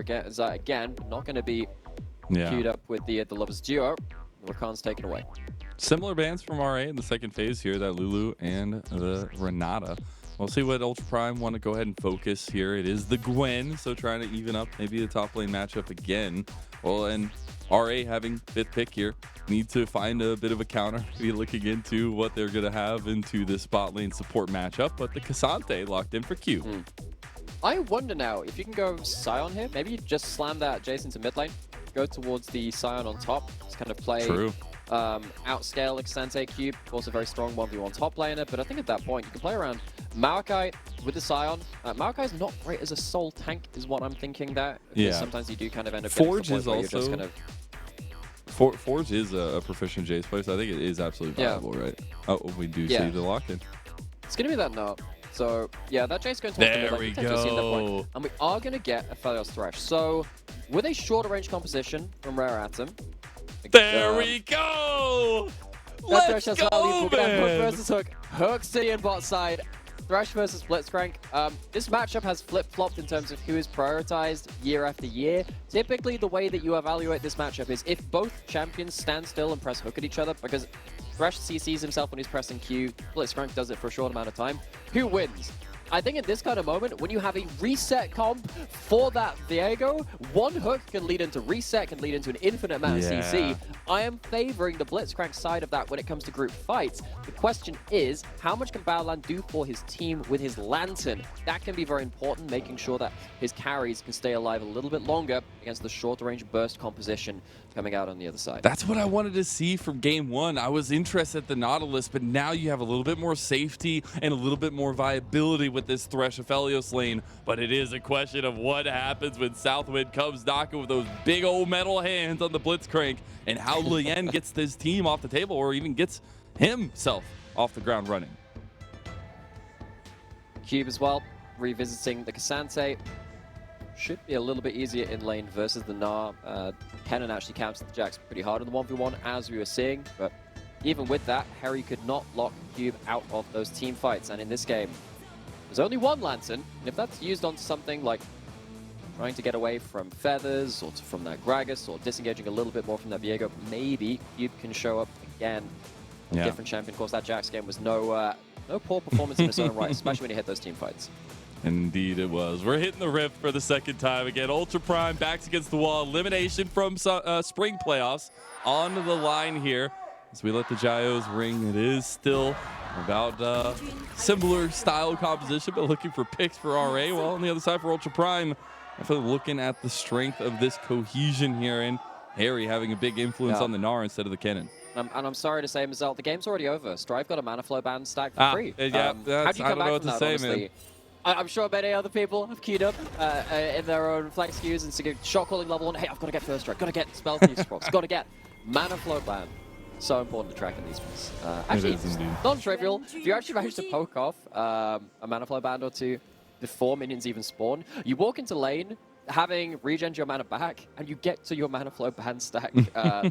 again, not going to be queued up with the Lovers duo. Rakan's taken away. Similar bans from RA in the second phase here, that Lulu and the Renata. We'll see what Ultra Prime want to go ahead and focus here. It is the Gwen, so trying to even up maybe the top lane matchup again. Well, and RA having 5th pick here, need to find a bit of a counter. Be looking into what they're going to have into the spot lane support matchup, but the Cassante locked in for Q. I wonder now if you can go Sion here. Maybe you just slam that Jason to mid lane, go towards the Sion on top, just kind of play. True. Outscale Exante Cube, also very strong 1v1 top laner, but I think at that point you can play around Maokai with the Sion. Maokai's not great as a soul tank is what I'm thinking there. Yeah. Sometimes you do kind of end up Forge is also just kind of... Forge is a proficient Jace player, so I think it is absolutely viable, right? Oh, we do see the lock-in. It's going to be that no. So, yeah, that Jace going towards there the mid lane. go. And we are going to get a Felios Thresh. So, with a shorter range composition from Rare Atom, there we go! Let's go, We're gonna have Hook man! versus Hook. Hook City and bot side. Thresh versus Blitzcrank. This matchup has flip-flopped in terms of who is prioritized year after year. Typically, the way that you evaluate this matchup is if both champions stand still and press Hook at each other, because Thresh CCs himself when he's pressing Q, Blitzcrank does it for a short amount of time. Who wins? I think in this kind of moment, when you have a reset comp for that Viego, one hook can lead into reset, can lead into an infinite amount of CC. I am favoring the Blitzcrank side of that when it comes to group fights. The question is, how much can Baolan do for his team with his Lantern? That can be very important, making sure that his carries can stay alive a little bit longer against the shorter range burst composition coming out on the other side. That's what I wanted to see from game 1. I was interested at the Nautilus, but now you have a little bit more safety and a little bit more viability with this Thresh Aphelios lane. But it is a question of what happens when Southwind comes knocking with those big old metal hands on the Blitzcrank, and how Lien gets this team off the table or even gets himself off the ground running. Cube as well, revisiting the Cassante. Should be a little bit easier in lane versus the Gnar. Kennen actually counts the Jax pretty hard in the 1v1 as we were seeing, but even with that, Harry could not lock Cube out of those team fights. And in this game, there's only one Lantern, and if that's used onto something like trying to get away from Feathers or from that Gragas or disengaging a little bit more from that Viego, maybe Cube can show up again. A different champion. Of course, that Jax game was no poor performance in its own right, especially when you hit those team fights. Indeed it was. We're hitting the rift for the second time again. Ultra Prime backs against the wall. Elimination from spring playoffs on the line here. As we let the Gyos ring, it is still about similar style composition, but looking for picks for RA. Well, on the other side for Ultra Prime, definitely looking at the strength of this cohesion here, and Harry having a big influence on the Gnar instead of the Kennen. And I'm sorry to say, Mazel, the game's already over. Strive got a mana flow ban stacked for free. Yeah, how'd you come back from to that, say, honestly? man. I'm sure many other people have queued up in their own flex queues and singing shot calling level 1. Hey, I've got to get first strike, got to get spell thieves procs, got to get mana flow ban. So important to track in these ones. Actually, non-trivial. If you actually manage to poke off a mana flow band or two before minions even spawn, you walk into lane having regen your mana back, and you get to your mana flow band stack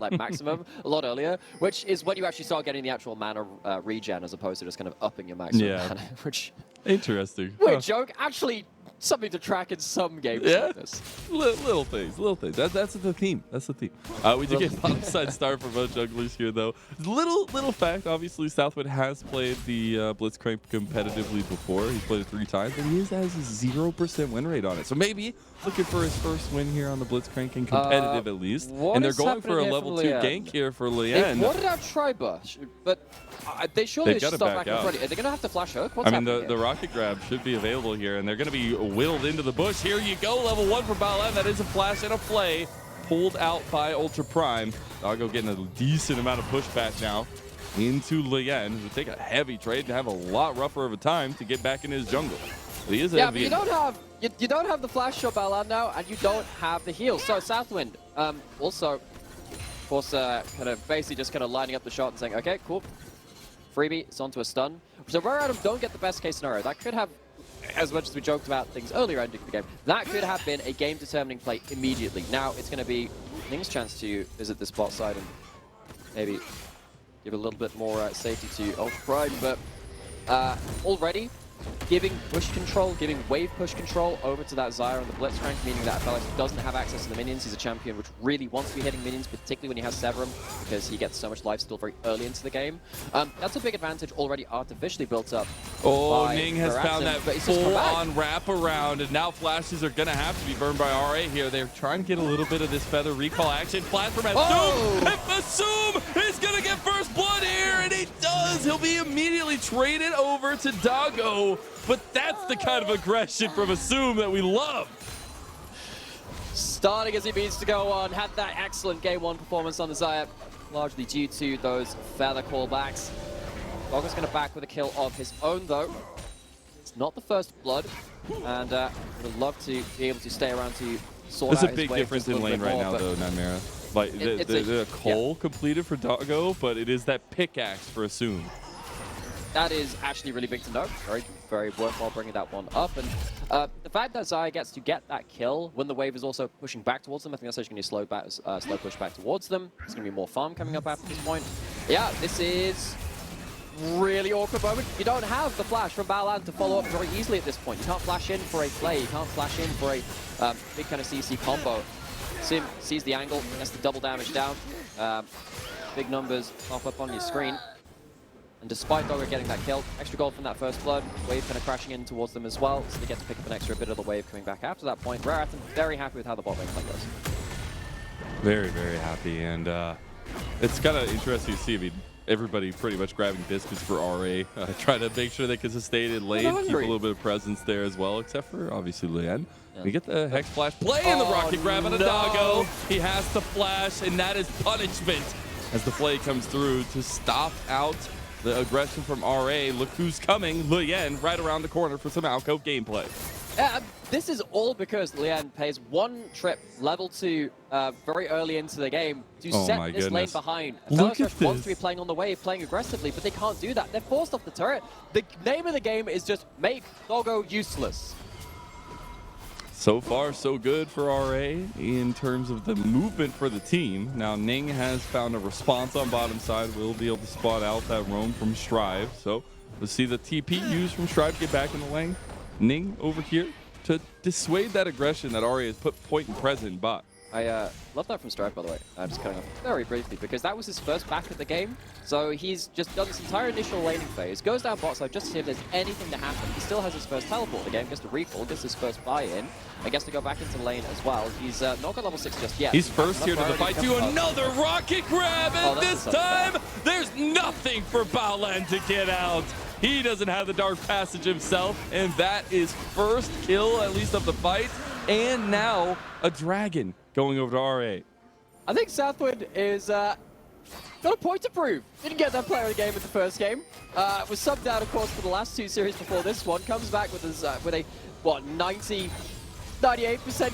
like maximum a lot earlier, which is when you actually start getting the actual mana regen as opposed to just kind of upping your maximum mana, which interesting. Weird joke. Actually, something to track in some games like this. Little things. That's the theme. That's the theme. We do get bottom side start for both jugglers here, though. Little fact, obviously, Southwood has played the Blitzcrank competitively before. He's played it 3 times, and he has a 0% win rate on it. So maybe looking for his first win here on the Blitzcrank and competitive at least. And they're going for a level 2 gank here for Lien. They wanted out Tribush, but they surely should start back up ready. Are they going to have to flash hook? What's happening the rocket grab should be available here, and they're going to be whittled into the bush. Here you go, level 1 for Baolan. That is a flash and a play. Pulled out by Ultra Prime. Doggo getting a decent amount of pushback now into Lien, who take a heavy trade and have a lot rougher of a time to get back in his jungle. But he is but you don't have the flash shot Baolan now, and you don't have the heal. So Southwind also, of course, basically just lining up the shot and saying, okay, cool. Freebie, it's onto a stun. So Rare Atom don't get the best case scenario. That could have, as much as we joked about things earlier ending the game, that could have been a game-determining play immediately. Now it's going to be Ning's chance to visit this bot side and maybe give a little bit more safety to Ultra Prime, but already giving push control, giving wave push control over to that Zyra and the Blitzcrank, meaning that Felix doesn't have access to the minions. He's a champion which really wants to be hitting minions, particularly when he has Severum, because he gets so much lifesteal very early into the game. That's a big advantage already artificially built up. Oh, Ning has found that but full-on wraparound, and now flashes are going to have to be burned by RA here. They're trying to get a little bit of this feather recall action. Flash from Asum, and Asum is going to get first blood here, and he does. He'll be immediately traded over to Doggo, but that's the kind of aggression from Asum that we love. Starting as he means to go on, had that excellent game 1 performance on the Zyra, largely due to those feather callbacks. Doggo's going to back with a kill of his own, though. It's not the first blood, and would love to be able to stay around to sort out his wave. There's a big difference in lane right now, though, Nightmare. Like, the Cole completed for Doggo, but it is that pickaxe for Asum. That is actually really big to know. Very, very worthwhile bringing that one up. And the fact that Zyra gets to get that kill when the wave is also pushing back towards them, I think that's actually going to slow push back towards them. There's going to be more farm coming up after this point. Yeah, this is really awkward moment. You don't have the flash from Balan to follow up very easily at this point. You can't flash in for a play. You can't flash in for a big kind of CC combo. Sim sees the angle, gets the double damage down. Big numbers pop up on your screen. And despite Doggo getting that kill, extra gold from that first blood, wave kind of crashing in towards them as well, so they get to pick up an extra bit of the wave coming back after that point. Rarathon very happy with how the bot lane play goes. Very, very happy, and it's kind of interesting to see. I mean, everybody pretty much grabbing biscuits for RA, trying to make sure they can sustain in lane, keep a little bit of presence there as well, except for obviously Lian. Yeah. We get the Hex Flash play and the rocket grab on a Doggo. He has to flash, and that is punishment as the play comes through to stop out the aggression from RA. Look who's coming. Lian right around the corner for some Alcove gameplay. This is all because Lian pays one trip level 2 very early into the game to set this lane behind. Felix wants to be playing on the wave, playing aggressively, but they can't do that. They're forced off the turret. The name of the game is just make Doggo useless. So far, so good for RA in terms of the movement for the team. Now, Ning has found a response on bottom side. We'll be able to spot out that roam from Strive. So we'll see the TP used from Strive get back in the lane. Ning over here to dissuade that aggression that RA has put point and present in bot. I love that from Strive, by the way. I'm just cutting off very briefly because that was his first back at the game. So he's just done this entire initial laning phase, goes down bot side just to see if there's anything to happen. He still has his first teleport of the game, gets to recall, gets his first buy-in, and gets to go back into lane as well. He's not got level 6 just yet. He's first here to the fight to another rocket grab, and this time there's nothing for Baolan to get out. He doesn't have the Dark Passage himself, and that is first kill, at least of the fight, and now a dragon going over to RA. I think Southwind is got a point to prove. Didn't get that player of the game in the first game. Was subbed out, of course, for the last 2 series before this one. Comes back with his with a 98%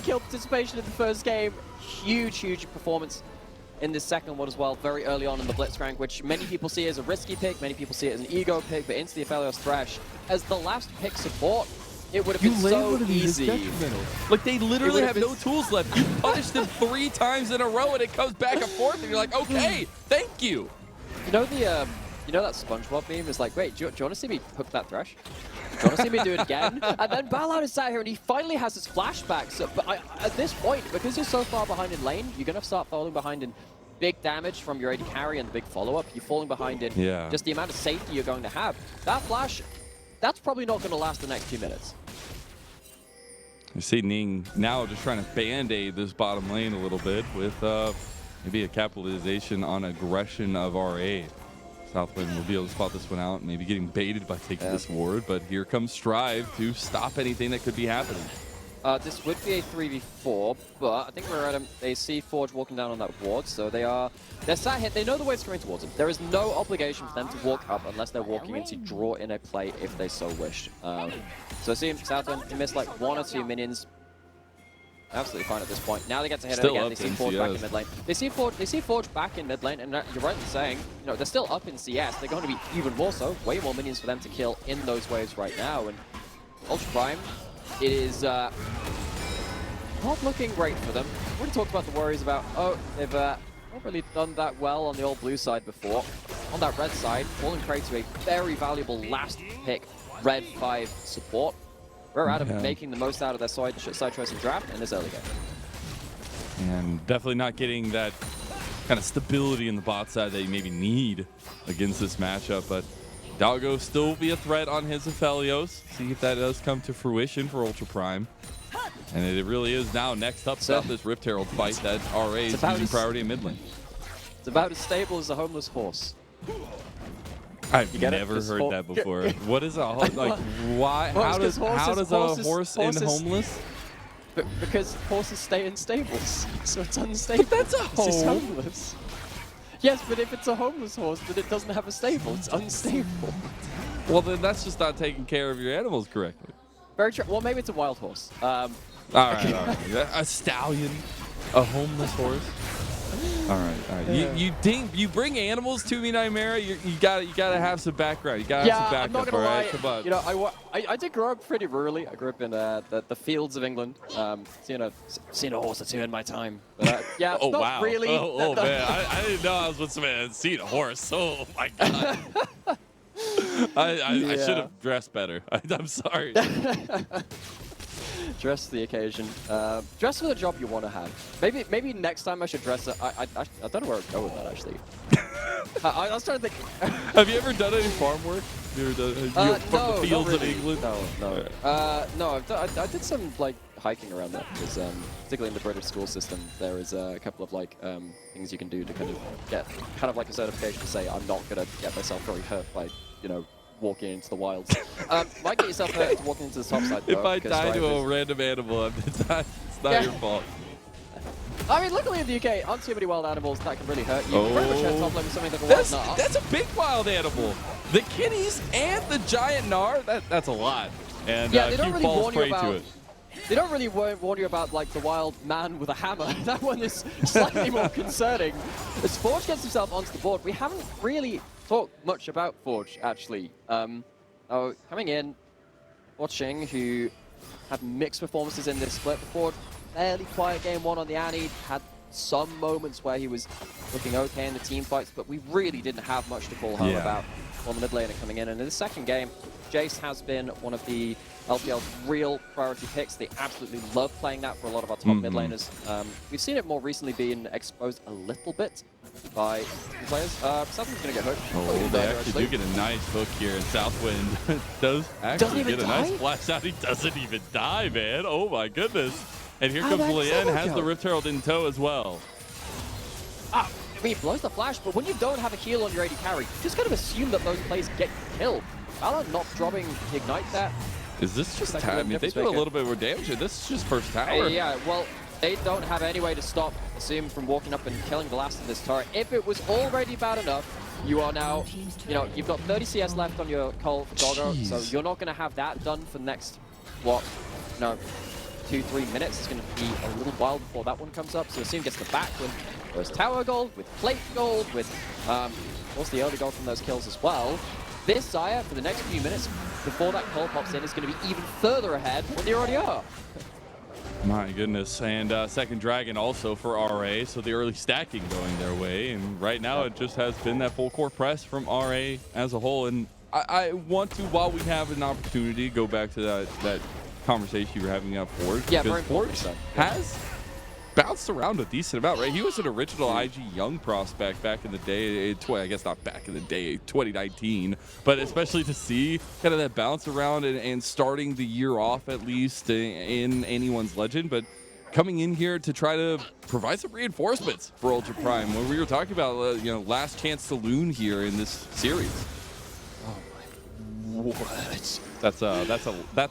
kill participation in the first game. Huge performance in this second one as well, very early on in the Blitzcrank, which many people see as a risky pick, many people see it as an ego pick, but into the Aphelios Thresh as the last pick support. It would have been so easy. Like, they literally have no tools left. You punish them 3 times in a row, and it comes back and forth, and you're like, okay, thank you. You know the, you know that SpongeBob meme is like, wait, do you want to see me hook that Thresh? Do you want to see me do it again? And then Balan is sat here, and he finally has his flashback. So, but at this point, because you're so far behind in lane, you're going to start falling behind in big damage from your AD carry and the big follow-up. You're falling behind in just the amount of safety you're going to have. That flash, that's probably not going to last the next few minutes. You see Ning now just trying to band-aid this bottom lane a little bit with maybe a capitalization on aggression of RA. Southwind will be able to spot this one out, maybe getting baited by taking this ward, but here comes Strive to stop anything that could be happening. This would be a 3v4, but I think we're at him. They see Forge walking down on that ward, so they're sat here. They know the wave's coming towards them. There is no obligation for them to walk up unless they're walking in to draw in a play if they so wish. So see Southwind, he missed like 1 or 2 minions. Absolutely fine at this point. Now they get to hit it again. They see Forge back in mid lane. They see Forge back in mid lane, and you're right in saying, you know, they're still up in CS. They're going to be even more so. Way more minions for them to kill in those waves right now. And Ultra Prime, it is not looking great for them. We already talked about the worries about, they've not really done that well on the old blue side before. On that red side, falling prey to a very valuable last pick red 5 support. We're out of making the most out of their side choice and draft in this early game. And definitely not getting that kind of stability in the bot side that you maybe need against this matchup. But Doggo still be a threat on his Aphelios. See if that does come to fruition for Ultra Prime. And it really is now next up about this Rift Herald fight that RA is using priority in mid lane. It's about as stable as a homeless horse. I've never heard that before. What is a like? Why? Well, how does a horse end homeless? Because horses stay in stables, so it's unstable. But that's a home. It's homeless. Yes, but if it's a homeless horse, then it doesn't have a stable. It's unstable. Well, then that's just not taking care of your animals correctly. Very true. Well, maybe it's a wild horse. All right. A stallion, a homeless horse. All right. Yeah. You bring animals to me, Nightmare. You gotta have some background. You gotta have some backup. I'm not gonna lie. Right? Come on. You know, I did grow up pretty rurally. I grew up in the fields of England. Seen a horse or two in my time. But, yeah. Oh not wow. Really. Oh man, I didn't know I was with some man seen a horse. Oh my god. I should have dressed better. I'm sorry. Dress for the occasion. Dress for the job you want to have. Maybe next time I should dress. I don't know where I'd go with that actually. I was trying to think. Have you ever done any farm work? You ever done from the fields of England? No. I did some like hiking around that because particularly in the British school system, there is a couple of like things you can do to kind of get kind of like a certification to say I'm not gonna get myself very hurt by walking into the wilds. Might get yourself hurt walking into the top side. If I die to a random animal, it's not your fault. I mean, luckily in the UK, aren't too many wild animals that can really hurt you. Very much hurt top lane with something like a wild Gnar. That's a big wild animal. The kitties and the giant Gnar, that's a lot. And yeah, they don't really falls warn you prey about. to it. They don't really warn you about like the wild man with a hammer. That one is slightly more concerning. As Forge gets himself onto the board, we haven't really talked much about Forge actually. Coming in, watching who had mixed performances in this split before. Fairly quiet game one on the Annie. Had some moments where he was looking okay in the team fights, but we really didn't have much to call home about on the mid laner coming in. And in the second game, Jace has been one of the LPL's real priority picks. They absolutely love playing that for a lot of our top mid laners. We've seen it more recently being exposed a little bit by players. Southwind's going to get hooked. Oh, they actually do get a nice hook here, and Southwind does actually get a nice splash out. He doesn't even die, man. Oh my goodness. And here comes Lien, has the Rift Herald in tow as well. I mean, he blows the flash, but when you don't have a heal on your AD carry, you just kind of assume that those plays get killed. Valor not dropping the Ignite that. Is this just time? I mean, they do a little bit more damage here. This is just first tower. Yeah, well, they don't have any way to stop Assume from walking up and killing the last of this turret. If it was already bad enough, you are now, you've got 30 CS left on your Cole for Doggo, so you're not going to have that done for the next, 2-3 minutes. It's going to be a little while before that one comes up. So Assume gets the back with those tower gold, with plate gold, with also the early gold from those kills as well. This Xayah, for the next few minutes, before that call pops in, is going to be even further ahead than they already are. My goodness. And second Dragon also for RA, so the early stacking going their way. And right now it just has been that full core press from RA as a whole. And I want to, while we have an opportunity, go back to that conversation you were having at Forge. Yeah, because very Forge has bounced around a decent amount, right? He was an original IG Young prospect back in the day, I guess not back in the day, 2019, but especially to see kind of that bounce around and starting the year off at least in anyone's legend, but coming in here to try to provide some reinforcements for Ultra Prime. When we were talking about, last chance saloon here in this series. Oh my word. That's a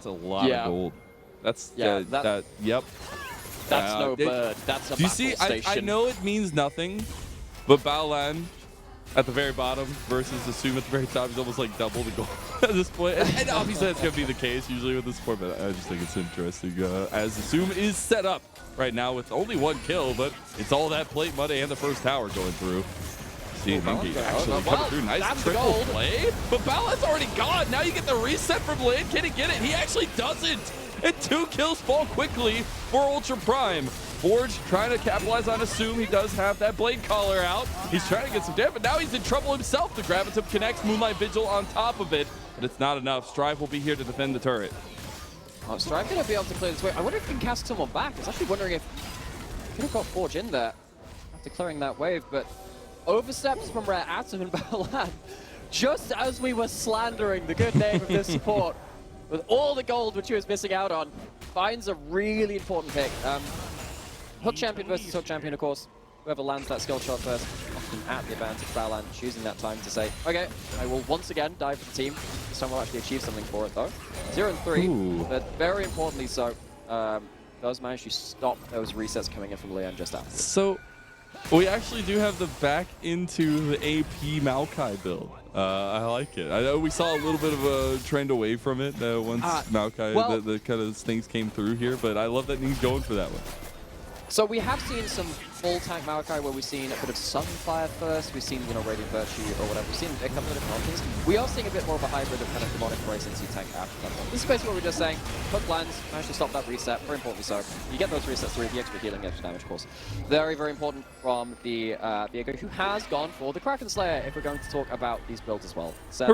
lot of gold. That's yep. That's no bird. That's a do you see? I know it means nothing, but Baolan at the very bottom versus Assume at the very top is almost like double the goal at this point. And obviously that's going to be the case usually with this sport, but I just think it's interesting as Assume is set up right now with only one kill, but it's all that plate money and the first tower going through. See, Monkey actually coming through. Nice triple play, but Baolan's already gone. Now you get the reset from Lin. Can he get it? He actually doesn't. And 2 kills fall quickly for Ultra Prime. Forge trying to capitalize on Assume. He does have that Blade Collar out. He's trying to get some damage, but now he's in trouble himself. The Gravitum connects, Moonlight Vigil on top of it. but it's not enough. Strive will be here to defend the turret. Oh, Strive going to be able to clear this wave. I wonder if he can cast someone back. I was actually wondering if he could have got Forge in there after clearing that wave, but oversteps from Rare Atom and Balan. Just as we were slandering the good name of this support, with all the gold which he was missing out on, finds a really important pick. Hook champion versus hook champion, of course. Whoever lands that skill shot first, often at the advantage. Balan choosing that time to say, okay, I will once again dive for the team. This time we'll actually achieve something for it, though. 0-3, Ooh. but very importantly so, does manage to stop those resets coming in from Leon just after. So, we actually do have the back into the AP Maokai build. I like it. I know we saw a little bit of a trend away from it once Maokai, the kind of things came through here, but I love that he's going for that one. So we have seen some full tank Maokai where we've seen a bit of Sunfire first, we've seen, you know, Radiant Virtue or whatever, we've seen a couple of different options. We are seeing a bit more of a hybrid of kind of demonic embrace into tank after that one. This is basically what we're just saying. Hook lands, manage to stop that reset, very importantly so. You get those resets through the extra healing, extra damage, of course. Very, very important from the Viego, who has gone for the Kraken Slayer, if we're going to talk about these builds as well. So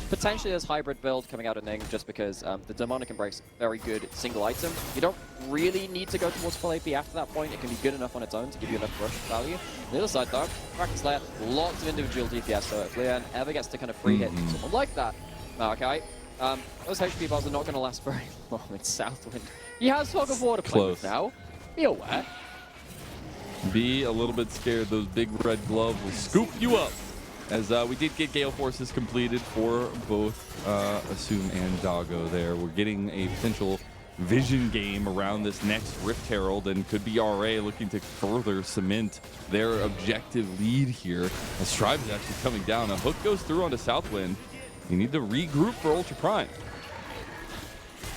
potentially there's hybrid build coming out of Ning, just because the demonic embrace, very good single item. You don't really need to go towards full AP after that point. It can be good enough on its own to give you enough rush value. On the other side though, Kraken Slayer, lots of individual DPS, so if Leon ever gets to kind of free hit someone like that, okay, those HP bars are not going to last very long in Southwind. He has Fog of War to play with now. Be aware. Be a little bit scared. Those big red gloves will scoop you up. As we did get Gale Forces completed for both Assume and Doggo there. We're getting a potential vision game around this next Rift Herald, and could be RA looking to further cement their objective lead here. As Strive is actually coming down. A hook goes through onto Southwind. You need to regroup for Ultra Prime.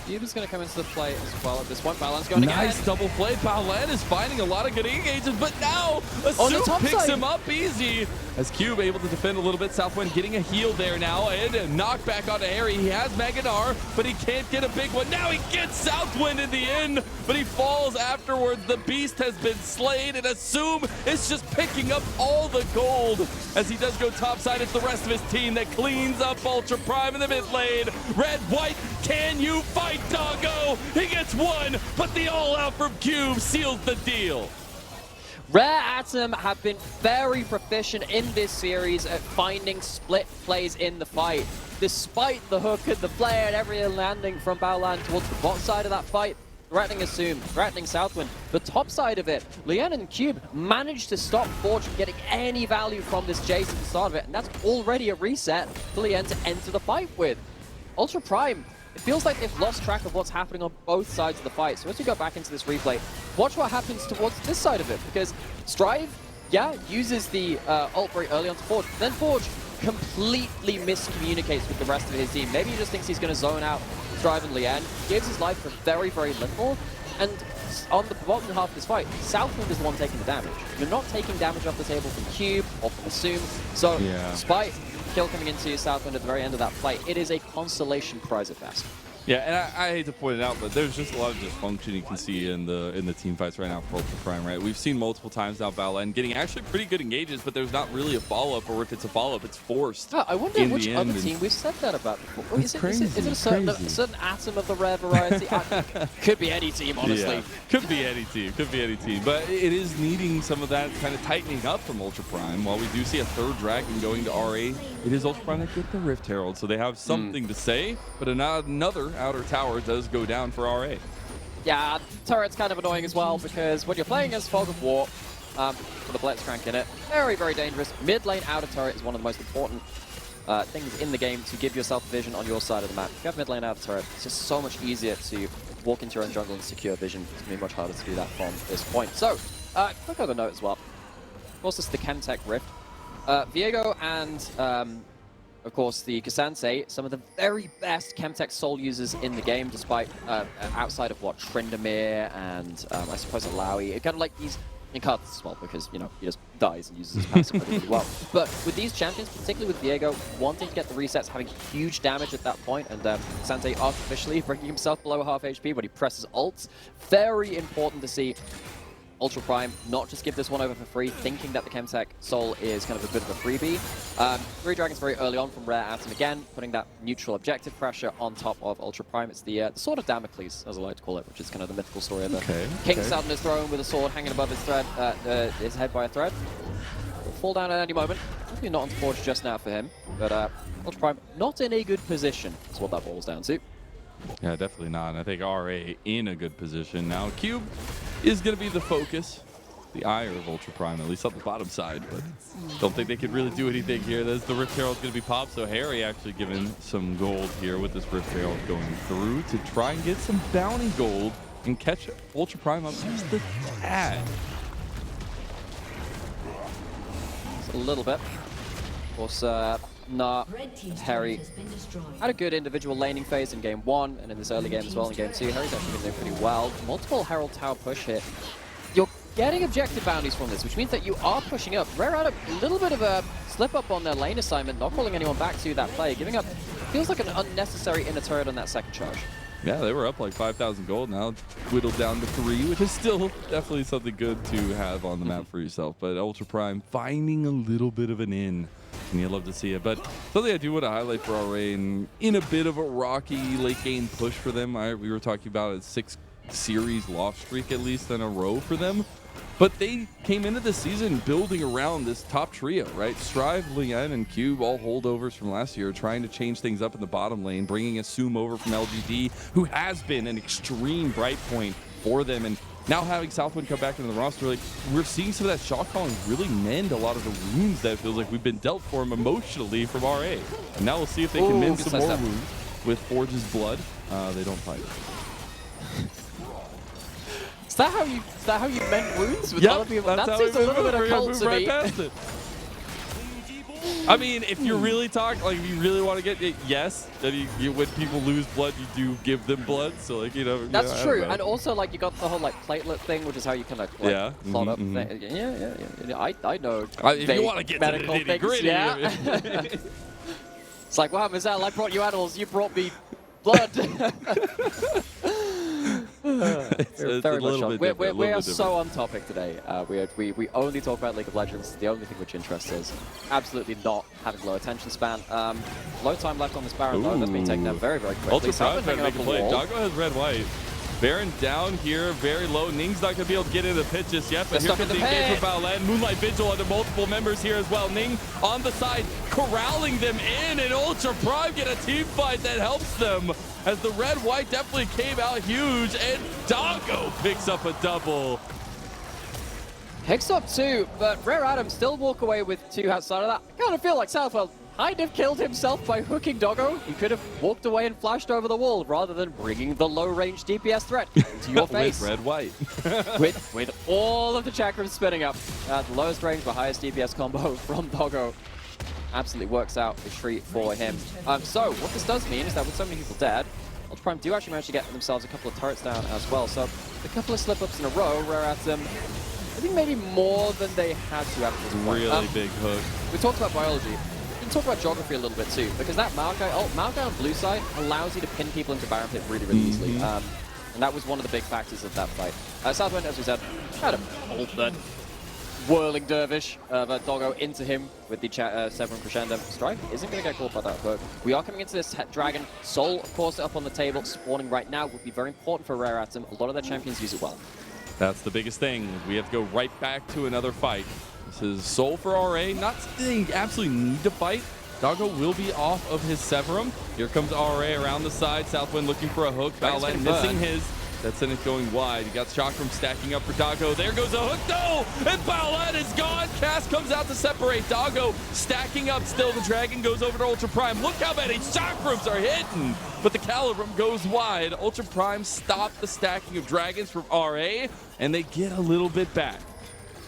Cube is going to come into the play as well at this point. Balan's going again. Nice double play. Balan is finding a lot of good engages, but now Assume picks him up easy. As Cube able to defend a little bit. Southwind getting a heal there now, and a knockback onto Harry. He has Maganar, but he can't get a big one. Now he gets Southwind in the end, but he falls afterwards. The beast has been slain, and Assume is just picking up all the gold. As he does go topside, it's the rest of his team that cleans up Ultra Prime in the mid lane. Red, white, can you fight, Doggo? He gets one, but the all-out from Cube seals the deal. Rare Atom have been very proficient in this series at finding split plays in the fight. Despite the hook and the flare and everything landing from Baolan towards the bot side of that fight, threatening Assume, threatening Southwind. The top side of it, Leon and Cube managed to stop Forge from getting any value from this Jace at the start of it, and that's already a reset for Leon to enter the fight with. Ultra Prime, it feels like they've lost track of what's happening on both sides of the fight. So as we go back into this replay, watch what happens towards this side of it, because Strive, yeah, uses the ult very early on to Forge, then Forge completely miscommunicates with the rest of his team. Maybe he just thinks he's going to zone out Strive and Leanne, gives his life for very, very little, and on the bottom half of this fight, Southwind is the one taking the damage. You're not taking damage off the table from Cube or from Assume, so despite kill coming into Southwind at the very end of that fight, it is a consolation prize at best. Yeah, and I hate to point it out, but there's just a lot of dysfunction you can see in the team fights right now for Ultra Prime, right? We've seen multiple times now Balan getting actually pretty good engages, but there's not really a follow-up, or if it's a follow-up, it's forced. I wonder which other team we've said that about before. Is it a certain atom of the rare variety? Could be any team, honestly. Yeah, could be any team, could be any team. But it is needing some of that kind of tightening up from Ultra Prime. While we do see a third dragon going to RA, it is Ultra Prime that get the Rift Herald, so they have something to say, but another outer tower does go down for RA. Yeah, turret's kind of annoying as well, because when you're playing as Fog of War, with the Blitzcrank in it, very, very dangerous. Mid lane outer turret is one of the most important things in the game to give yourself vision on your side of the map. If you have mid lane outer turret, it's just so much easier to walk into your own jungle and secure vision. It's going to be much harder to do that from this point. So, quick other note as well. Of course, this is the Chemtech Rift. Viego and of course, the Cassante, some of the very best Chemtech Soul users in the game, despite outside of what Tryndamere and I suppose Alawi. It kind of like these in cards as well, because you know he just dies and uses his passive really well. But with these champions, particularly with Viego, wanting to get the resets, having huge damage at that point, and Cassante artificially bringing himself below half HP when he presses ults, very important to see. Ultra Prime not just give this one over for free, thinking that the Chemtech Soul is kind of a bit of a freebie. 3 Dragons very early on from Rare Atom again, putting that neutral objective pressure on top of Ultra Prime. It's the sword of Damocles, as I like to call it, which is kind of the mythical story of the king sat on his throne with a sword hanging above his thread, his head by a thread. Will fall down at any moment. Hopefully not on Forge just now for him, but Ultra Prime not in a good position is what that boils down to. Yeah, definitely not. I think RA in a good position now. Cube is going to be the focus, the ire of Ultra Prime, at least on the bottom side, but don't think they could really do anything here. There's the Rift Herald going to be popped, so Harry actually given some gold here with this Rift Herald going through to try and get some bounty gold and catch Ultra Prime up just a tad. Just a little bit. Of course, Harry had a good individual laning phase in Game 1 and in this early game as well in Game 2. Harry's actually been doing pretty well. Multiple Herald Tower push here. You're getting objective bounties from this, which means that you are pushing up. Rare had a little bit of a slip up on their lane assignment, not calling anyone back to that play, giving up, feels like an unnecessary inner turret on that second charge. Yeah, they were up like 5,000 gold, now whittled down to 3, which is still definitely something good to have on the map for yourself. But Ultra Prime finding a little bit of an in, and you'd love to see it. But something I do want to highlight for RA, and in a bit of a rocky late game push for them, we were talking about a 6-series loss streak at least in a row for them. But they came into the season building around this top trio, right? Strive, Lien, and Cube, all holdovers from last year, trying to change things up in the bottom lane, bringing Assume over from LGD, who has been an extreme bright point for them. And now having Southwind come back into the roster, like, we're seeing some of that shot calling really mend a lot of the wounds that it feels like we've been dealt for him emotionally from RA. And now we'll see if they can mend some more wounds with Forge's blood. They don't fight it. Is that how you mend wounds with other people? That seems a little bit occult to me. Right I mean, if you're really talking, like, if you really want to get it, yes. Then when people lose blood, you do give them blood. So, like, you know. That's true. And also, like, you got the whole, like, platelet thing, which is how you kind of, like, clot up. Yeah. I know. If you want to get to the nitty-gritty. Yeah. It's like, what happens now? I brought you animals. You brought me blood. It's very much on. We are so different. on topic today. We only talk about League of Legends. The only thing which interests us. Absolutely not having low attention span. Low time left on this Baron though. That's been taken out very, very quickly. Ultra Prime trying to make a play. Doggo has red-white. Baron down here, very low. Ning's not going to be able to get into the pit just yet, but here comes the engage from Baolan. Moonlight Vigil under multiple members here as well. Ning on the side, corralling them in, and Ultra Prime get a team fight that helps them as the red-white definitely came out huge, and Doggo picks up a double. Picks up 2, but Rare Adam still walk away with 2 outside of that. I kind of feel like Southwell kind of killed himself by hooking Doggo. He could have walked away and flashed over the wall rather than bringing the low-range DPS threat into your face. With red-white. with all of the chakrams spinning up. The lowest range but highest DPS combo from Doggo. Absolutely works out the treat for him. So what this does mean is that with so many people dead, Ultra Prime do actually manage to get themselves a couple of turrets down as well. So a couple of slip-ups in a row, Rare Atom, I think maybe more than they had to after this point. Really big hook. We talked about biology. We can talk about geography a little bit too, because that Maokai on blue side allows you to pin people into Baron Pit really, really easily. And that was one of the big factors of that fight. Southwind, as we said, had a ultimate whirling dervish of Doggo into him with the Severin Crescendo. Strike isn't going to get caught by that hook. We are coming into this Dragon. Soul, of course, up on the table, spawning right now would be very important for Rare Atom. A lot of their champions use it well. That's the biggest thing. We have to go right back to another fight. This is Soul for RA. Not saying you absolutely need to fight. Doggo will be off of his Severum. Here comes RA around the side. Southwind looking for a hook. Baolan missing his. That's in it going wide. You got Chakram stacking up for Doggo. There goes a hook. No! And Baolan is gone. Cass comes out to separate. Doggo stacking up still. The Dragon goes over to Ultra Prime. Look how many Chakrams are hitting. But the Calibrum goes wide. Ultra Prime stopped the stacking of Dragons from RA, and they get a little bit back.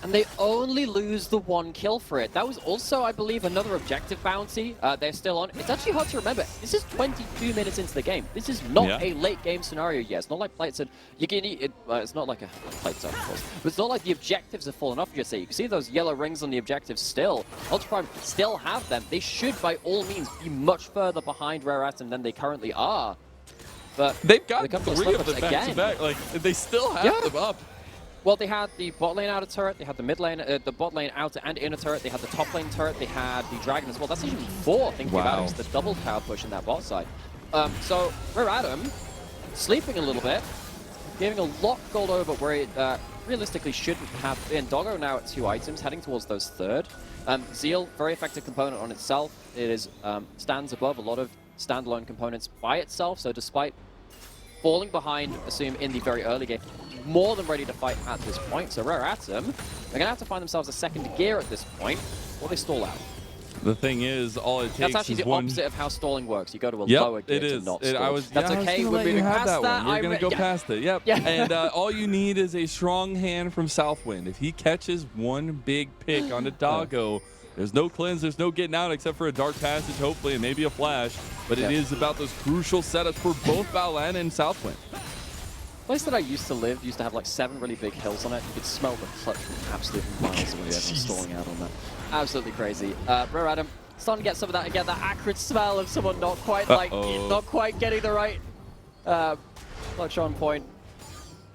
And they only lose the 1 kill for it. That was also, I believe, another objective bounty they're still on. It's actually hard to remember. This is 22 minutes into the game. This is not a late game scenario yet. It's not like Plate said, it's not like a Plate said, of course. But it's not like the objectives have fallen off just yet. You can see those yellow rings on the objectives still. Ultra Prime still have them. They should, by all means, be much further behind Rare Atom than they currently are. But they've got 3 of them back to back. Like, they still have them up. Well, they had the bot lane outer turret, they had the mid lane, the bot lane outer and inner turret, they had the top lane turret, they had the dragon as well. That's even 4, thinking about it. It's the double power push in that bot side. So, Rare Adam, sleeping a little bit, giving a lot of gold over where it realistically shouldn't have been. Doggo now at 2 items, heading towards those 3rd. Zeal, very effective component on itself. It is stands above a lot of standalone components by itself, so despite falling behind, assume in the very early game, more than ready to fight at this point. So Rare Atom, they're going to have to find themselves a second gear at this point, or they stall out. The thing is, all it takes That's actually is the opposite of how stalling works. You go to a lower gear to not stall. That's okay, we're moving past that. We're going to go past it, yep. Yeah. And all you need is a strong hand from Southwind. If he catches one big pick onto Doggo, there's no cleanse, there's no getting out except for a dark passage, hopefully, and maybe a flash. But it is about those crucial setups for both Balan and Southwind. The place that I used to live used to have like 7 really big hills on it. You could smell the clutch from absolutely miles away. Everyone stalling out on that. Absolutely crazy. Rare Adam starting to get some of that again, that acrid smell of someone not quite not quite getting the right clutch on point.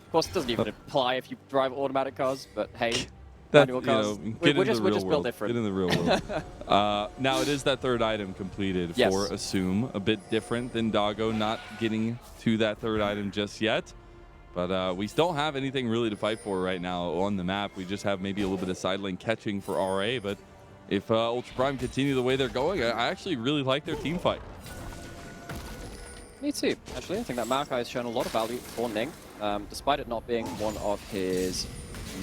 Of course, it doesn't even apply if you drive automatic cars, but hey. That, cars. We're just built different. Get in the real world. Now it is that 3rd item completed for Assume. A bit different than Doggo not getting to that 3rd item just yet. But we don't have anything really to fight for right now on the map. We just have maybe a little bit of side lane catching for RA. But if Ultra Prime continue the way they're going, I actually really like their team fight. Me too, actually. I think that Maokai has shown a lot of value for Ning, despite it not being one of his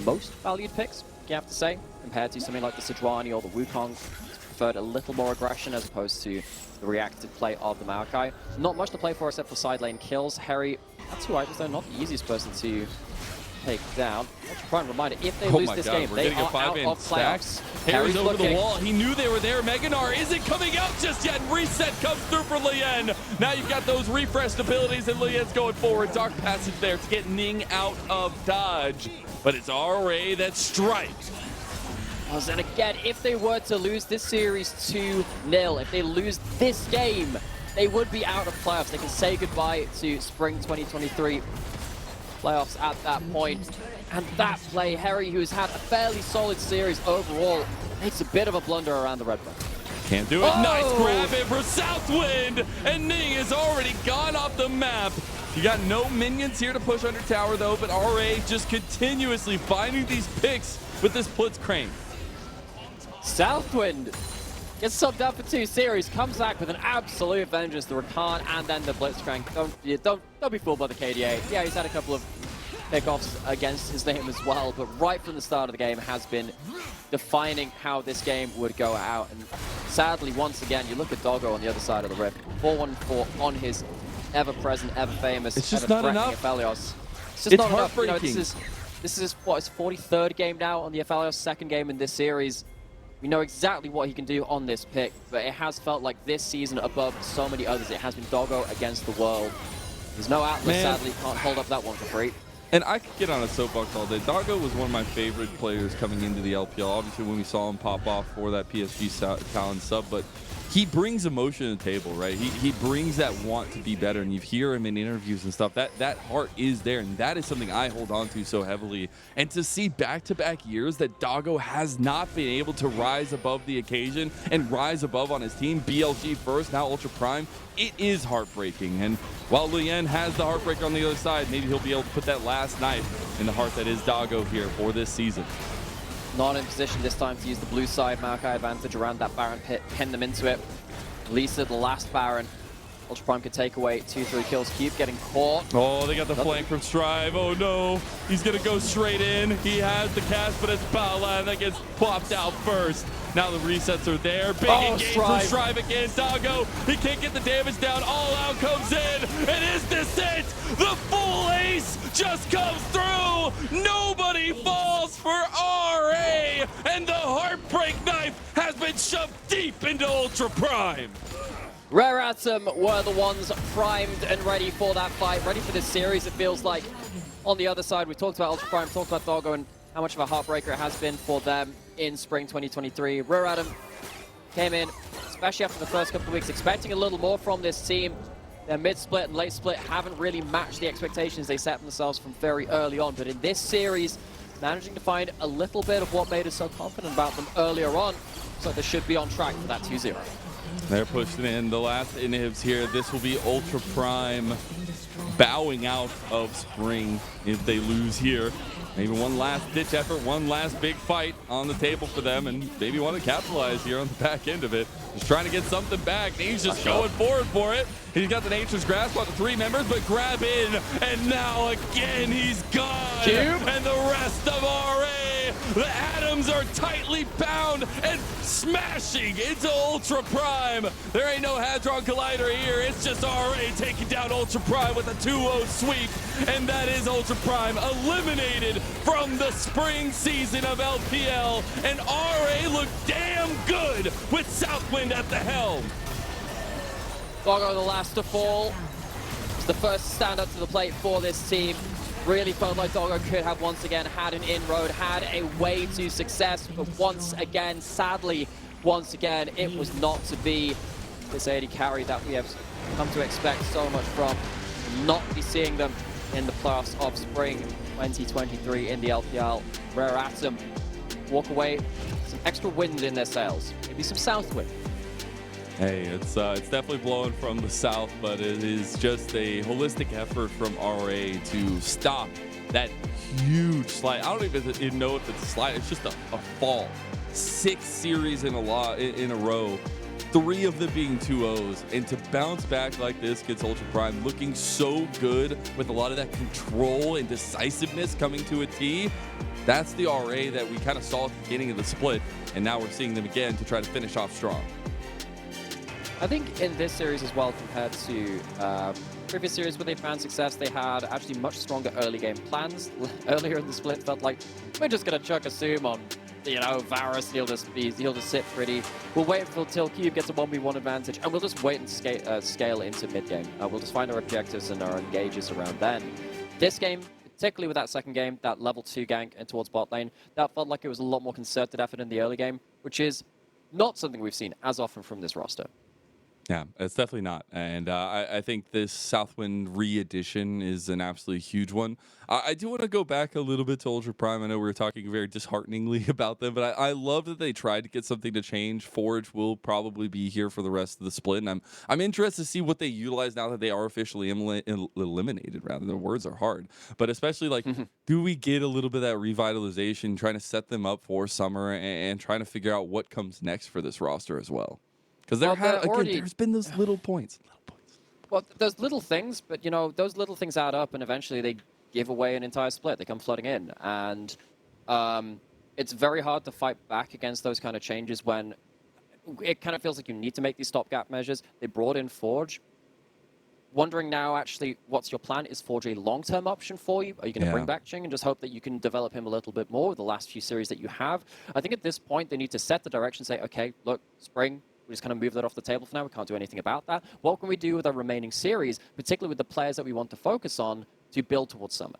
most valued picks, you have to say, compared to something like the Sejuani or the Wukong. Preferred a little more aggression as opposed to the reactive play of the Maokai. Not much to play for except for side lane kills. Harry, that's 2 items though, not the easiest person to take down. Ultra Prime reminder, if they lose this game, they are out of playoffs. Harry's over the wall. He knew they were there. Meganar isn't coming out just yet. Reset comes through for Lien. Now you've got those refreshed abilities, and Lien's going forward. Dark Passage there to get Ning out of dodge. But it's RA that strikes. And again, if they were to lose this series 2-0, if they lose this game, they would be out of playoffs. They can say goodbye to Spring 2023 playoffs at that point. And that play, Harry, who's had a fairly solid series overall, makes a bit of a blunder around the red one. Can't do it. Oh! Nice grab in for Southwind, and Ning is already gone off the map. You got no minions here to push under tower though, but RA just continuously finding these picks with this Blitzcrank. Southwind gets subbed out for 2 series, comes back with an absolute vengeance, the Rakan and then the Blitzcrank. Don't be fooled by the KDA. Yeah, he's had a couple of pickoffs against his name as well, but right from the start of the game has been defining how this game would go out. And sadly, once again, you look at Doggo on the other side of the rift, 4-1-4 on his ever-present, ever-famous, it's just not enough. Aphelios. It's just not enough. You know, this is what, his 43rd game now on the Aphelios, 2nd game in this series. We know exactly what he can do on this pick, but it has felt like this season above so many others. It has been Doggo against the world. There's no Atlas, sadly, can't hold up that one for free. And I could get on a soapbox all day. Doggo was one of my favorite players coming into the LPL. Obviously, when we saw him pop off for that PSG Talon sub, but he brings emotion to the table, right? He brings that want to be better, and you hear him in interviews and stuff. That heart is there, and that is something I hold on to so heavily. And to see back-to-back years that Doggo has not been able to rise above the occasion and rise above on his team, BLG first, now Ultra Prime, it is heartbreaking. And while Lien has the heartbreaker on the other side, maybe he'll be able to put that last knife in the heart that is Doggo here for this season. Not in position this time to use the blue side Maokai advantage around that Baron pit, pin them into it. Lisa, the last Baron. Ultra Prime could take away 2-3 kills. Cube getting caught. Oh, they got the flank from Strive. Oh no, he's gonna go straight in. He has the cast, but it's Balan that gets popped out first. Now the resets are there. Big engage from Strive again. Doggo, he can't get the damage down. All out comes in. And is this it? The full ace just comes through. Nobody falls for RA. And the heartbreak knife has been shoved deep into Ultra Prime. Rare Atom were the ones primed and ready for that fight, ready for this series, it feels like. On the other side, we talked about Ultra Prime, talked about Doggo and how much of a heartbreaker it has been for them in Spring 2023. Rare Atom came in, especially after the first couple of weeks, expecting a little more from this team. Their mid-split and late-split haven't really matched the expectations they set for themselves from very early on, but in this series, managing to find a little bit of what made us so confident about them earlier on, so they should be on track for that 2-0. They're pushing in the last inhibs here. This will be Ultra Prime bowing out of Spring if they lose here. Maybe one last ditch effort, one last big fight on the table for them, and maybe want to capitalize here on the back end of it. Just trying to get something back. He's just going forward for it. He's got the Nature's Grasp on the 3 members, but grab in, and now again he's gone. Cube. And the rest of RA, the atoms are tightly bound and smashing into Ultra Prime. There ain't no Hadron Collider here. It's just RA taking down Ultra Prime with a 2-0 sweep, and that is Ultra Prime eliminated from the spring season of LPL, and RA look damn good with Southwind at the helm. Doggo the last to fall. It's the first stand up to the plate for this team. Really felt like Doggo could have once again had an inroad, had a way to success, but once again, sadly, once again, it was not to be. This AD carry that we have come to expect so much from, not be seeing them in the playoffs of spring 2023 in the LPL. Rare Atom walk away, some extra wind in their sails, maybe some south wind. Hey, it's definitely blowing from the south, but it is just a holistic effort from RA to stop that huge slide. I don't even know if it's a slide. It's just a fall. 6 series in a row, 3 of them being 2-0s, and to bounce back like this against Ultra Prime, looking so good with a lot of that control and decisiveness coming to a T. That's the RA that we kind of saw at the beginning of the split, and now we're seeing them again to try to finish off strong. I think in this series as well, compared to previous series where they found success, they had actually much stronger early game plans. Earlier in the split, felt like we're just gonna chuck a Zoom on, you know, Varus. He'll just sit pretty. We'll wait until Cube gets a 1v1 advantage, and we'll just wait and scale into mid game. We'll just find our objectives and our engages around then. This game, particularly with that second game, that level 2 gank and towards bot lane, that felt like it was a lot more concerted effort in the early game, which is not something we've seen as often from this roster. Yeah, it's definitely not. And I think this Southwind re-edition is an absolutely huge one. I do want to go back a little bit to Ultra Prime. I know we were talking very dishearteningly about them, but I love that they tried to get something to change. Forge will probably be here for the rest of the split, and I'm interested to see what they utilize now that they are officially eliminated. Rather, the words are hard. But especially, like, do we get a little bit of that revitalization, trying to set them up for summer and trying to figure out what comes next for this roster as well? Because there's been those little points. Well, there's little things, but, you know, those little things add up, and eventually they give away an entire split. They come flooding in, and it's very hard to fight back against those kind of changes when it kind of feels like you need to make these stopgap measures. They brought in Forge. Wondering now, actually, what's your plan? Is Forge a long-term option for you? Are you going to bring back Ching and just hope that you can develop him a little bit more with the last few series that you have? I think at this point, they need to set the direction, say, okay, look, spring, we just kind of move that off the table for now. We can't do anything about that. What can we do with our remaining series, particularly with the players that we want to focus on to build towards summer?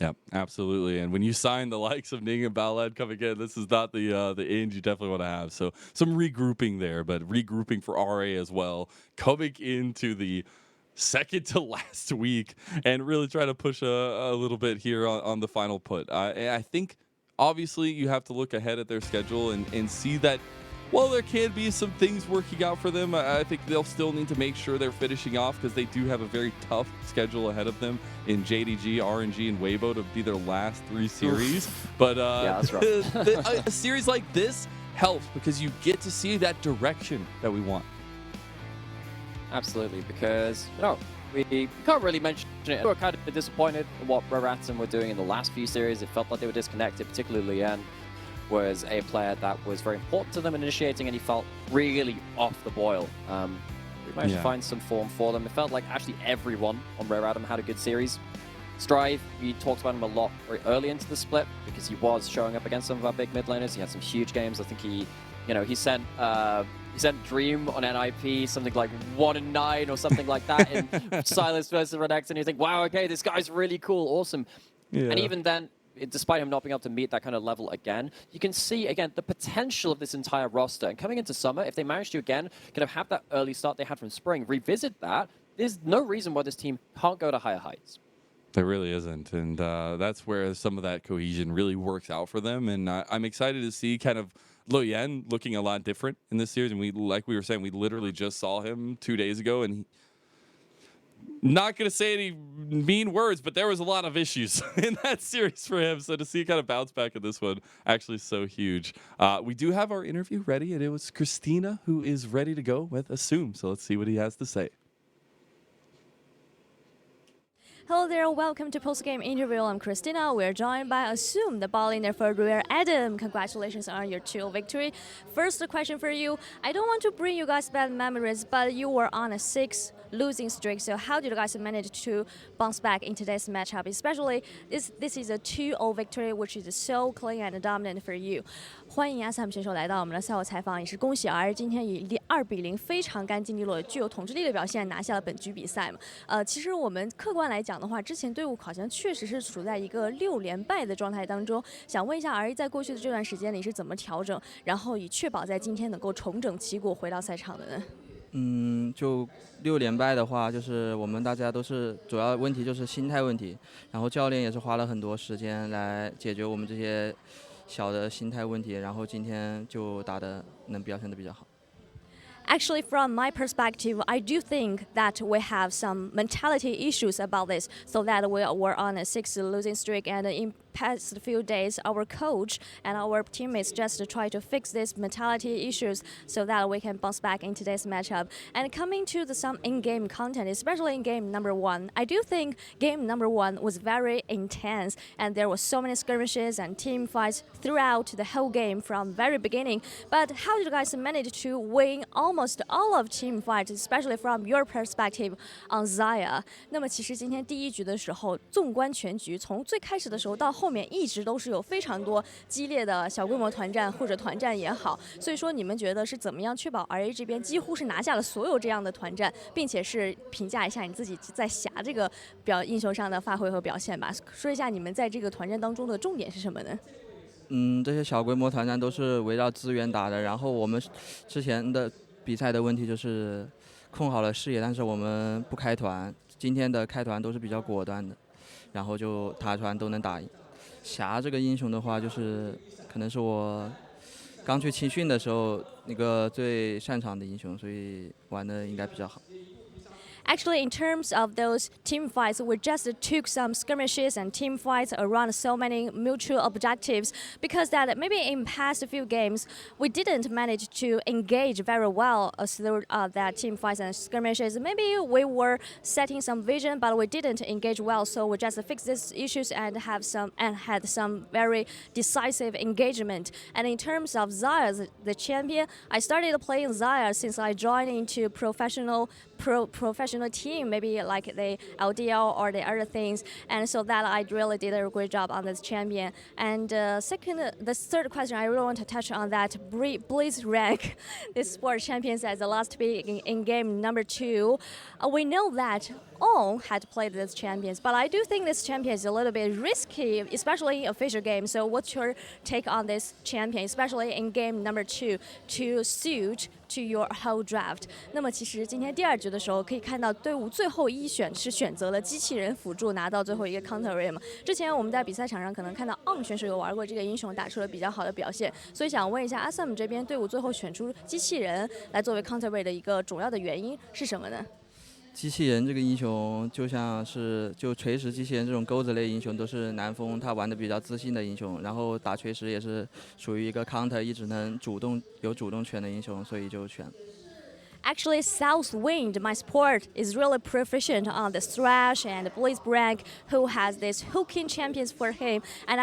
Yeah, absolutely. And when you sign the likes of Ning and Ballad coming in, this is not the end you definitely want to have. So some regrouping there, but regrouping for RA as well, coming into the second to last week and really try to push a little bit here on the final put. I think obviously you have to look ahead at their schedule and see that, well, there can be some things working out for them. I think they'll still need to make sure they're finishing off because they do have a very tough schedule ahead of them in JDG, RNG, and Weibo to be their last 3 series. But yeah, that's right. a series like this helps because you get to see that direction that we want. Absolutely, because, you know, we can't really mention it. We were kind of disappointed in what Rare Atom were doing in the last few series. It felt like they were disconnected, particularly Lien was a player that was very important to them in initiating, and he felt really off the boil. We managed to find some form for them. It felt like actually everyone on Rare Atom had a good series. Strive, we talked about him a lot very early into the split because he was showing up against some of our big mid laners. He had some huge games. I think he sent Dream on NIP something like 1-9 or something like that in Silas versus Renex, and you think, wow, okay, this guy's really cool, awesome. Yeah. And even then, despite him not being able to meet that kind of level again, you can see, again, the potential of this entire roster. And coming into summer, if they manage to, again, kind of have that early start they had from spring, revisit that, there's no reason why this team can't go to higher heights. There really isn't, and that's where some of that cohesion really works out for them. And I'm excited to see kind of Lo Yen looking a lot different in this series. And like we were saying, we literally just saw him 2 days ago, and not going to say any mean words, but there was a lot of issues in that series for him. So to see kind of bounce back in this one, actually so huge. We do have our interview ready, and it was Christina who is ready to go with Assume. So let's see what he has to say. Hello there, welcome to Post-Game Interview. I'm Christina. We're joined by Assume, the ball leader for Rear Adam. Congratulations on your 2-0 victory. First question for you. I don't want to bring you guys bad memories, but you were on a 6 losing streak. So how did you guys manage to bounce back in today's matchup? Especially, this is a 2-0 victory, which is so clean and dominant for you. 欢迎 SM 选手来到我们的赛后采访，也是恭喜 R 今天以2-0非常干净利落、具有统治力的表现拿下了本局比赛嘛。其实我们客观来讲的话，之前队伍好像确实是处在一个6连败的状态当中。想问一下 R 在过去的这段时间里是怎么调整，然后以确保在今天能够重整旗鼓回到赛场的呢？就6连败的话，就是我们大家都是主要问题就是心态问题，然后教练也是花了很多时间来解决我们这些小的心态问题，然后今天就打得能表现得比较好。Actually, from my perspective, I do think that we have some mentality issues about this, so that we were on a 6 losing streak, and in past few days, our coach and our teammates just try to fix these mentality issues so that we can bounce back in today's matchup. And coming to some in-game content, especially in game number 1, I do think game number 1 was very intense, and there were so many skirmishes and team fights throughout the whole game from very beginning. But how did you guys manage to win almost all of team fights, especially from your perspective on Xayah? 那么其实今天第一局的时候，纵观全局，从最开始的时候到后面一直都是有非常多激烈的小规模团战或者团战也好，所以说你们觉得是怎么样确保 RA 这边几乎是拿下了所有这样的团战，并且是评价一下你自己在霞这个英雄上的发挥和表现吧？说一下你们在这个团战当中的重点是什么呢？这些小规模团战都是围绕资源打的，然后我们之前的比赛的问题就是控好了视野，但是我们不开团。今天的开团都是比较果断的，然后就塔团都能打赢。霞这个英雄的话，就是可能是我刚去青训的时候那个最擅长的英雄，所以玩的应该比较好。Actually, in terms of those team fights, we just took some skirmishes and team fights around so many mutual objectives, because that maybe in past few games we didn't manage to engage very well through that team fights and skirmishes. Maybe we were setting some vision, but we didn't engage well, so we just fixed these issues and had some very decisive engagement. And in terms of Xayah, the champion, I started playing Xayah since I joined into professional team, maybe like the LDL or the other things, and so that I really did a great job on this champion. And the third question, I really want to touch on that Blitz rank this sport champions as the last pick in game number 2. We know that On had played this champions, but I do think this champion is a little bit risky, especially in official games. So what's your take on this champion, especially in game number 2, to suit to your whole draft? 那么其实今天第2局的时候，可以看到队伍最后一选是选择了机器人辅助拿到最后一个 counter rate 嘛。之前我们在比赛场上可能看到 On 选手有玩过这个英雄，打出了比较好的表现，所以想问一下 SM 这边队伍最后选出机器人来作为 counter rate 的一个主要的原因是什么呢？机器人这个英雄就像是锤石机器人这种钩子类英雄都是南风他玩的比较自信的英雄，然后打锤石也是属于一个 counter 一直能有主动权的英雄，所以就选。Actually, Southwind, my support, is really proficient on the Thrash and Blitzcrank, who has these hooking champions for him. And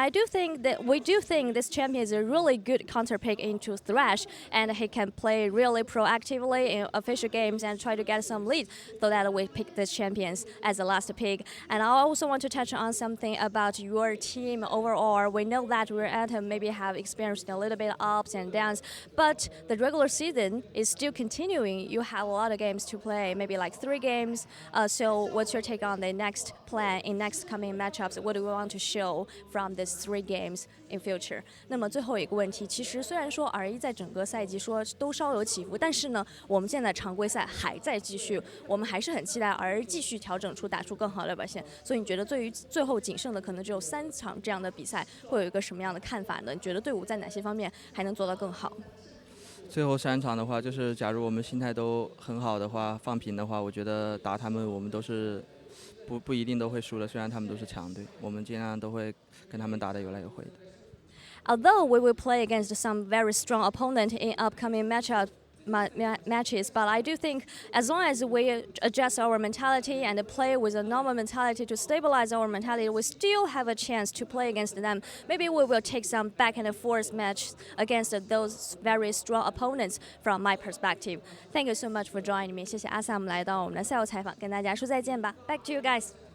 we do think this champion is a really good counter pick into Thrash, and he can play really proactively in official games and try to get some lead, so that we pick this champions as the last pick. And I also want to touch on something about your team overall. We know that Rear Atom maybe have experienced a little bit of ups and downs, but the regular season is still continuing mean, you have a lot of games to play, maybe like 3 games. So what's your take on the next plan in next coming matchups? What do we want to show from these 3 games in future? 那么最后一个问题，其实虽然说 R1在整个赛季说都稍有起伏，但是呢，我们现在常规赛还在继续，我们还是很期待 R1继续调整出打出更好的表现。所以你觉得对于最后仅剩的可能只有3场这样的比赛，会有一个什么样的看法呢？你觉得队伍在哪些方面还能做得更好？最后3场的话，就是假如我们心态都很好的话，放平的话，我觉得打他们我们都是不一定都会输的，虽然他们都是强队，我们尽量都会跟他们打得有来有回的。Although we will play against some very strong opponent in upcoming matches, but I do think as long as we adjust our mentality and play with a normal mentality to stabilize our mentality, we still have a chance to play against them. Maybe we will take some back and forth match against those very strong opponents from my perspective. Thank you so much for joining me. 谢谢阿萨姆来到我们的赛后采访，跟大家说再见吧。Back to you guys.